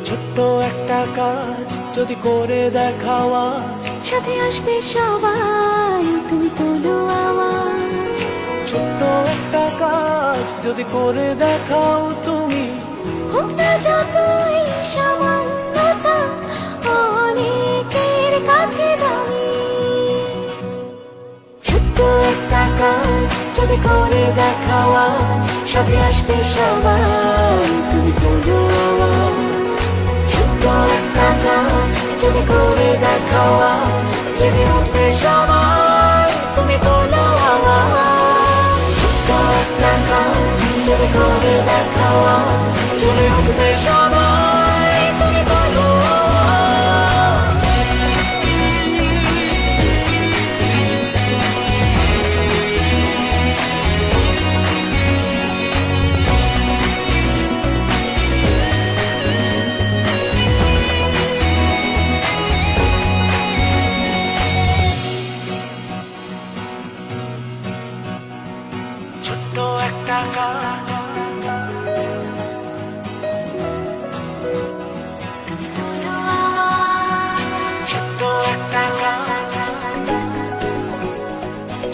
ছোট্ট একটা কাজ যদি করে দেখাও আজ, সাথে আসবে সবাই, তুমি তোলো আওয়াজ। ছোট্ট একটা কাজ যদি করে দেখাও তুমি, হোক না যতই সামান্যতা, অনেকের কাছে দামি। ছোট্ট একটা কাজ যদি করে দেখাও আজ, সাথে আসবে সবাই, তুমি তোলো আওয়াজ। ছোট্ট একটা কাজ যদি করে দেখাও আজ, জেগে উঠবে সবাই, তুমি তোলো আওয়াজ। ছোট্ট একটা কাজ যদি করে দেখাও আজ, জেগে উঠবে সবাই, তুমি তোলো আওয়াজ। ছোট্ট একটা কাজ, তুমি তোলো আওয়াজ। ছোট্ট একটা কাজ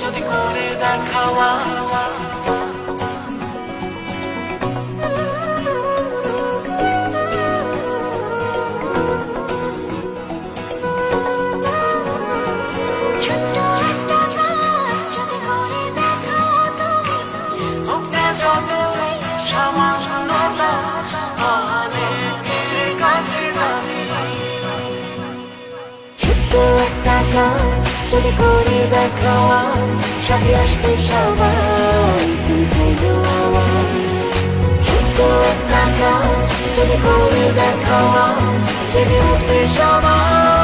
যদি করে দেখাও আজ, ছোট্ট একটা কাজ যদি করে দেখাও তুমি, হোক না যতই সামান্যতা, অনেকের কাছে দামি। ছোট্ট একটা কাজ যদি করে দেখাও আজ, সাথে আসবে সবাই, তুমি তোলো আওয়াজ। ছোট্ট একটা কাজ যদি করে দেখাও আজ, জেগে উঠবে সবাই,